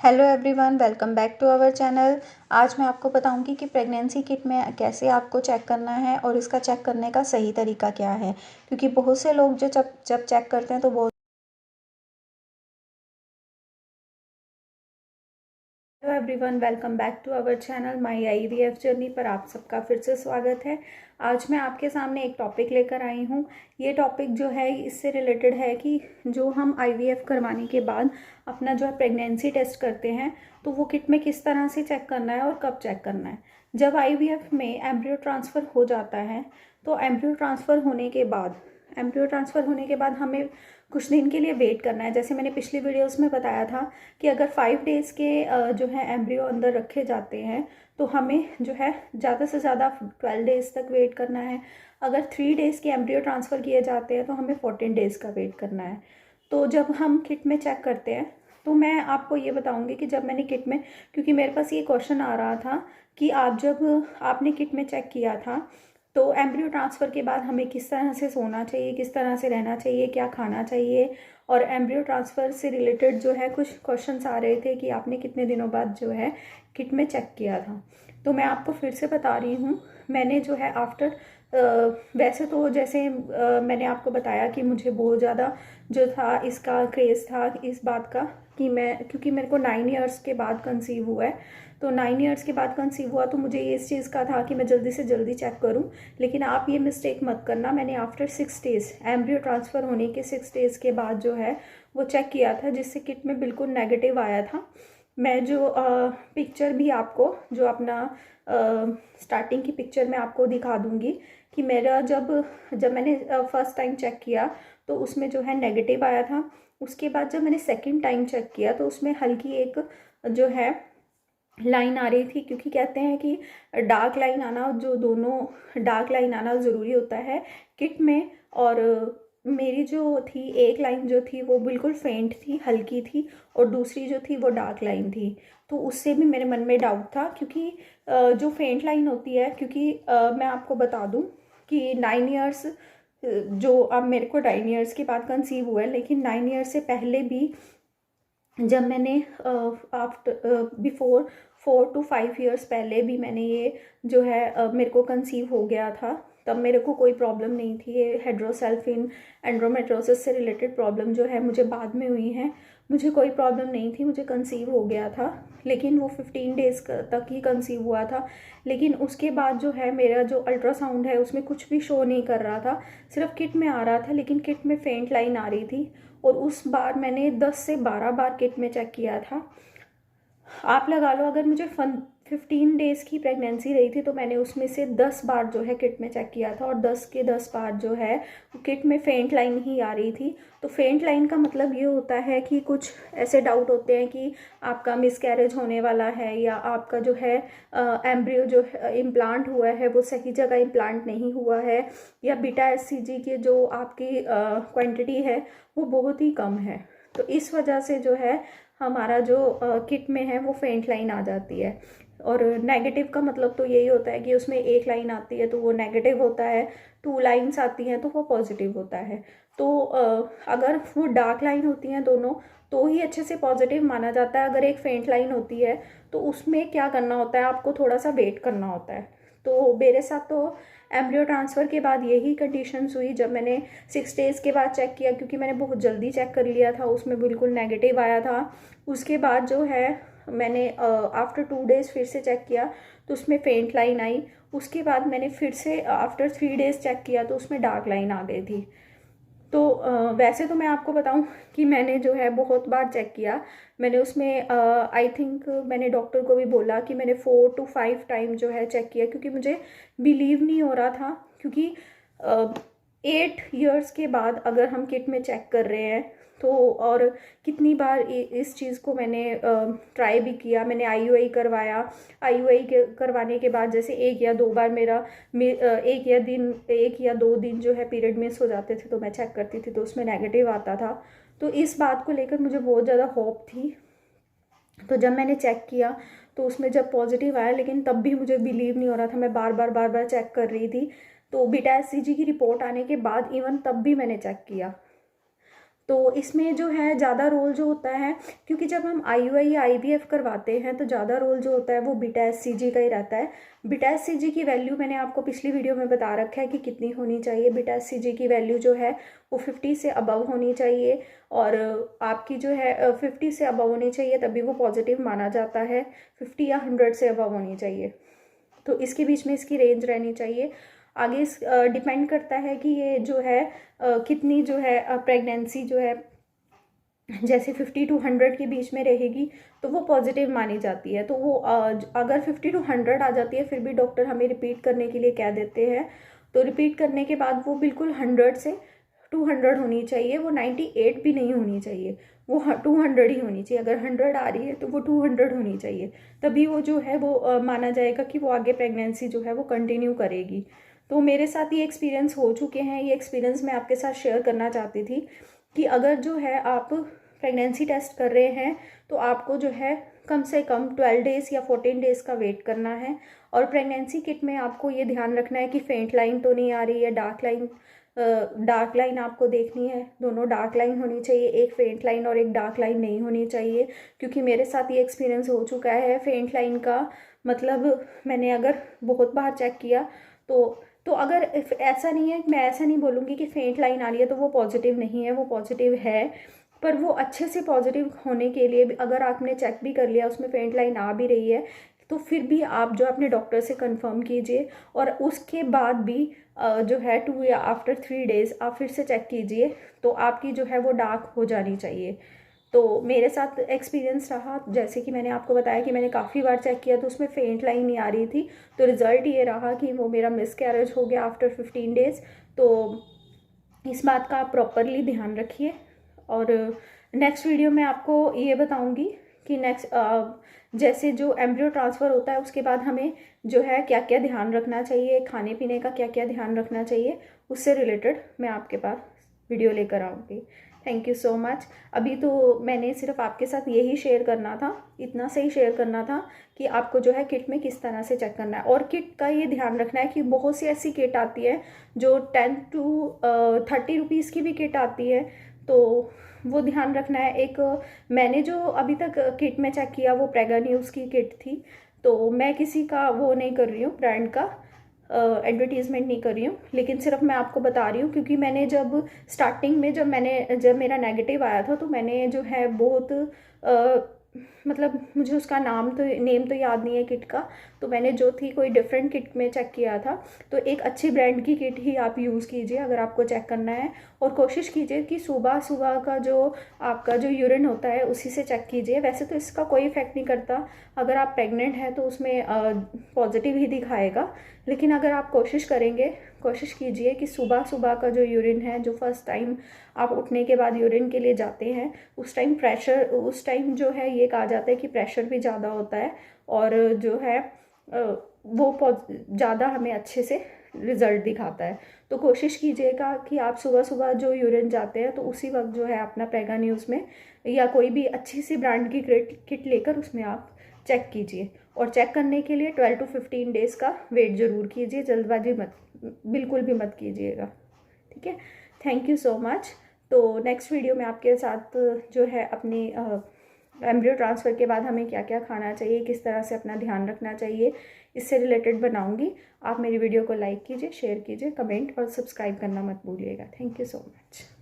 Hello everyone, welcome back to our channel. आज मैं आपको बताऊंगी कि प्रेगनेंसी किट में कैसे आपको चेक करना है और इसका चेक करने का सही तरीका क्या है। क्योंकि बहुत से लोग जो जब जब चेक करते हैं तो बहुत। Hello everyone, welcome back to our channel my IVF journey पर आप सबका फिर से स्वागत है। आज मैं आपके सामने एक टॉपिक लेकर आई हूँ। ये टॉपिक जो है इससे रिलेटेड है कि जो हम आईवीएफ करवाने के बाद अपना जो है प्रेगनेंसी टेस्ट करते हैं तो वो किट में किस तरह से चेक करना है और कब चेक करना है। जब आईवीएफ में एम्ब्रियो ट्रांसफ़र हो जाता है तो एम्ब्रियो ट्रांसफ़र होने के बाद हमें कुछ दिन के लिए वेट करना है। जैसे मैंने पिछली वीडियोस में बताया था कि अगर 5 डेज़ के जो है एम्ब्रियो अंदर रखे जाते हैं तो हमें जो है ज़्यादा से ज़्यादा 12 डेज़ तक वेट करना है। अगर 3 डेज़ के एम्ब्रियो ट्रांसफ़र किए जाते हैं तो हमें 14 डेज़ का वेट करना है। तो जब हम किट में चेक करते हैं तो मैं आपको ये बताऊंगी कि जब मैंने किट में, क्योंकि मेरे पास ये क्वेश्चन आ रहा था कि जब आपने किट में चेक किया था तो एम्ब्रियो ट्रांसफ़र के बाद हमें किस तरह से सोना चाहिए, किस तरह से रहना चाहिए, क्या खाना चाहिए, और एम्ब्रियो ट्रांसफ़र से रिलेटेड जो है कुछ क्वेश्चंस आ रहे थे कि आपने कितने दिनों बाद जो है किट में चेक किया था। तो मैं आपको फिर से बता रही हूँ, मैंने जो है वैसे तो जैसे मैंने आपको बताया कि मुझे बहुत ज़्यादा जो था इसका क्रेज़ था इस बात का कि क्योंकि मेरे को 9 ईयर्स के बाद कंसीव हुआ है। तो 9 ईयर्स के बाद कंसीव हुआ तो मुझे ये इस चीज़ का था कि मैं जल्दी से जल्दी चेक करूं। लेकिन आप ये मिस्टेक मत करना, मैंने आफ्टर 6 डेज़ एम्ब्रियो ट्रांसफ़र होने के 6 डेज़ के बाद जो है वो चेक किया था, जिससे किट में बिल्कुल नेगेटिव आया था। मैं जो पिक्चर भी आपको जो अपना स्टार्टिंग की पिक्चर मैं आपको दिखा दूंगी कि मेरा जब जब मैंने फर्स्ट टाइम चेक किया तो उसमें जो है नेगेटिव आया था। उसके बाद जब मैंने सेकंड टाइम चेक किया तो उसमें हल्की एक जो है लाइन आ रही थी, क्योंकि कहते हैं कि डार्क लाइन आना, जो दोनों डार्क लाइन आना ज़रूरी होता है किट में। और मेरी जो थी एक लाइन जो थी वो बिल्कुल फेंट थी, हल्की थी, और दूसरी जो थी वो डार्क लाइन थी। तो उससे भी मेरे मन में डाउट था, क्योंकि जो फेंट लाइन होती है, क्योंकि मैं आपको बता दूं कि 9 ईयर्स जो अब मेरे को 9 ईयर्स के बाद कंसीव हुआ है, लेकिन 9 ईयर्स से पहले भी जब मैंने आफ्टर बिफोर 4 to 5 ईयर्स पहले भी मैंने ये जो है मेरे को कंसीव हो गया था, तब मेरे को कोई प्रॉब्लम नहीं थी। ये हाइड्रोसेल्फिन एंड्रोमेट्रोसिस से रिलेटेड प्रॉब्लम जो है मुझे बाद में हुई है, मुझे कोई प्रॉब्लम नहीं थी, मुझे कंसीव हो गया था। लेकिन वो 15 डेज़ तक ही कंसीव हुआ था। लेकिन उसके बाद जो है मेरा जो अल्ट्रासाउंड है उसमें कुछ भी शो नहीं कर रहा था, सिर्फ किट में आ रहा था, लेकिन किट में फेंट लाइन आ रही थी। और उस बार मैंने 10 से 12 बार किट में चेक किया था। आप लगा लो, अगर मुझे 15 डेज़ की प्रेगनेंसी रही थी तो मैंने उसमें से 10 बार जो है किट में चेक किया था, और 10 के 10 बार जो है किट में फेंट लाइन ही आ रही थी। तो फेंट लाइन का मतलब ये होता है कि कुछ ऐसे डाउट होते हैं कि आपका मिसकैरेज होने वाला है, या आपका जो है एम्ब्रियो जो इम्प्लांट हुआ है वो सही जगह इम्प्लांट नहीं हुआ है, या बीटा एससीजी की जो आपकी क्वांटिटी है वो बहुत ही कम है। तो इस वजह से जो है हमारा जो किट में है वो फेंट लाइन आ जाती है। और नेगेटिव का मतलब तो यही होता है कि उसमें एक लाइन आती है तो वो नेगेटिव होता है, 2 लाइन्स आती हैं तो वो पॉजिटिव होता है। तो अगर वो डार्क लाइन होती हैं दोनों तो ही अच्छे से पॉजिटिव माना जाता है। अगर एक फेंट लाइन होती है तो उसमें क्या करना होता है, आपको थोड़ा सा वेट करना होता है। तो मेरे साथ तो एम्ब्रियो ट्रांसफ़र के बाद यही कंडीशंस हुई। जब मैंने 6 डेज़ के बाद चेक किया, क्योंकि मैंने बहुत जल्दी चेक कर लिया था, उसमें बिल्कुल नेगेटिव आया था। उसके बाद जो है मैंने आफ्टर 2 डेज़ फिर से चेक किया तो उसमें फेंट लाइन आई। उसके बाद मैंने फिर से आफ्टर 3 डेज़ चेक किया तो उसमें डार्क लाइन आ गई थी। तो वैसे तो मैं आपको बताऊं कि मैंने जो है बहुत बार चेक किया। मैंने उसमें आई थिंक मैंने डॉक्टर को भी बोला कि मैंने 4 to 5 टाइम जो है चेक किया, क्योंकि मुझे बिलीव नहीं हो रहा था। क्योंकि 8 ईयर्स के बाद अगर हम किट में चेक कर रहे हैं तो, और कितनी बार इस चीज़ को मैंने ट्राई भी किया, मैंने आईयूआई करवाया। आईयूआई करवाने के बाद जैसे 1 या 2 बार मेरा 1 या 2 दिन जो है पीरियड मिस हो जाते थे तो मैं चेक करती थी तो उसमें नेगेटिव आता था। तो इस बात को लेकर मुझे बहुत ज़्यादा होप थी। तो जब मैंने चेक किया तो उसमें जब पॉजिटिव आया, लेकिन तब भी मुझे बिलीव नहीं हो रहा था, मैं बार बार चेक कर रही थी। तो बीटा एससीजी की रिपोर्ट आने के बाद इवन तब भी मैंने चेक किया। तो इसमें जो है ज़्यादा रोल जो होता है, क्योंकि जब हम IUI या IVF करवाते हैं तो ज़्यादा रोल जो होता है वो बीटा HCG का ही रहता है। बीटा HCG की वैल्यू मैंने आपको पिछली वीडियो में बता रखा है कि कितनी होनी चाहिए। बीटा HCG की वैल्यू जो है वो 50 से अबव होनी चाहिए, और आपकी जो है 50 से अबव होनी चाहिए, तभी वो पॉजिटिव माना जाता है। 50 या 100 से अबव होनी चाहिए, तो इसके बीच में इसकी रेंज रहनी चाहिए। आगे इस डिपेंड करता है कि ये जो है कितनी जो है प्रेगनेंसी जो है, जैसे 50 to 100 के बीच में रहेगी तो वो पॉजिटिव मानी जाती है। तो वो अगर 50 to 100 आ जाती है फिर भी डॉक्टर हमें रिपीट करने के लिए कह देते हैं। तो रिपीट करने के बाद वो बिल्कुल 100 से 200 होनी चाहिए, वो 98 भी नहीं होनी चाहिए, वो 200 ही होनी चाहिए। अगर 100 आ रही है तो वो 200 होनी चाहिए, तभी वो जो है वो माना जाएगा कि वो आगे प्रेगनेंसी जो है वो कंटिन्यू करेगी। तो मेरे साथ ये एक्सपीरियंस हो चुके हैं। ये एक्सपीरियंस मैं आपके साथ शेयर करना चाहती थी कि अगर जो है आप प्रेगनेंसी टेस्ट कर रहे हैं तो आपको जो है कम से कम 12 डेज़ या 14 डेज़ का वेट करना है। और प्रेगनेंसी किट में आपको ये ध्यान रखना है कि फेंट लाइन तो नहीं आ रही है, डार्क लाइन आपको देखनी है। दोनों डार्क लाइन होनी चाहिए, एक फेंट लाइन और एक डार्क लाइन नहीं होनी चाहिए, क्योंकि मेरे साथ ये एक्सपीरियंस हो चुका है। फेंट लाइन का मतलब मैंने अगर बहुत बार चेक किया तो अगर ऐसा नहीं है, मैं ऐसा नहीं बोलूँगी कि फेंट लाइन आ रही है तो वो पॉजिटिव नहीं है, वो पॉजिटिव है। पर वो अच्छे से पॉजिटिव होने के लिए अगर आपने चेक भी कर लिया, उसमें फेंट लाइन आ भी रही है, तो फिर भी आप जो अपने डॉक्टर से कंफर्म कीजिए, और उसके बाद भी जो है 2 या आफ्टर 3 डेज़ आप फिर से चेक कीजिए, तो आपकी जो है वो डार्क हो जानी चाहिए। तो मेरे साथ एक्सपीरियंस रहा, जैसे कि मैंने आपको बताया कि मैंने काफ़ी बार चेक किया तो उसमें फेंट लाइन नहीं आ रही थी, तो रिज़ल्ट ये रहा कि वो मेरा मिसकैरेज हो गया आफ्टर 15 डेज़। तो इस बात का आप प्रॉपरली ध्यान रखिए। और नेक्स्ट वीडियो में आपको ये बताऊंगी कि जैसे जो एम्ब्रियो ट्रांसफ़र होता है उसके बाद हमें जो है क्या क्या ध्यान रखना चाहिए, खाने पीने का क्या क्या ध्यान रखना चाहिए, उससे रिलेटेड मैं आपके पास वीडियो लेकर आऊँगी। Thank you so much. अभी तो मैंने सिर्फ आपके साथ यही शेयर करना था, इतना सही शेयर करना था कि आपको जो है किट में किस तरह से चेक करना है। और किट का ये ध्यान रखना है कि बहुत सी ऐसी किट आती है जो 10 to 30 रुपीज़ की भी किट आती है, तो वो ध्यान रखना है। एक मैंने जो अभी तक किट में चेक किया वो प्रेगा न्यूज़ की किट थी, तो मैं किसी का वो नहीं कर रही हूँ, ब्रांड का एडवर्टीज़मेंट नहीं कर रही हूँ, लेकिन सिर्फ मैं आपको बता रही हूँ क्योंकि मैंने जब स्टार्टिंग में जब मेरा नेगेटिव आया था तो मैंने जो है बहुत मतलब मुझे उसका नेम तो याद नहीं है किट का, तो मैंने जो थी कोई डिफरेंट किट में चेक किया था। तो एक अच्छी ब्रांड की किट ही आप यूज़ कीजिए अगर आपको चेक करना है, और कोशिश कीजिए कि सुबह सुबह का जो आपका जो यूरिन होता है उसी से चेक कीजिए। वैसे तो इसका कोई इफेक्ट नहीं करता, अगर आप प्रेग्नेंट हैं तो उसमें पॉजिटिव ही दिखाएगा, लेकिन अगर आप कोशिश कीजिए कि सुबह सुबह का जो यूरिन है, जो फर्स्ट टाइम आप उठने के बाद यूरिन के लिए जाते हैं, उस टाइम जो है ये कहा जाता है कि प्रेशर भी ज़्यादा होता है, और जो है वो ज़्यादा हमें अच्छे से रिज़ल्ट दिखाता है। तो कोशिश कीजिएगा कि आप सुबह सुबह जो यूरिन जाते हैं तो उसी वक्त जो है अपना प्रेगा न्यूज़ में या कोई भी अच्छी सी ब्रांड की किट लेकर उसमें आप चेक कीजिए। और चेक करने के लिए 12 to 15 डेज़ का वेट ज़रूर कीजिए, जल्दबाजी बिल्कुल भी मत कीजिएगा, ठीक है। Thank you so much. तो नेक्स्ट वीडियो में आपके साथ जो है अपनी एम्ब्रियो ट्रांसफ़र के बाद हमें क्या क्या खाना चाहिए, किस तरह से अपना ध्यान रखना चाहिए, इससे रिलेटेड बनाऊंगी। आप मेरी वीडियो को लाइक कीजिए, शेयर कीजिए, कमेंट और सब्सक्राइब करना मत भूलिएगा। Thank you so much.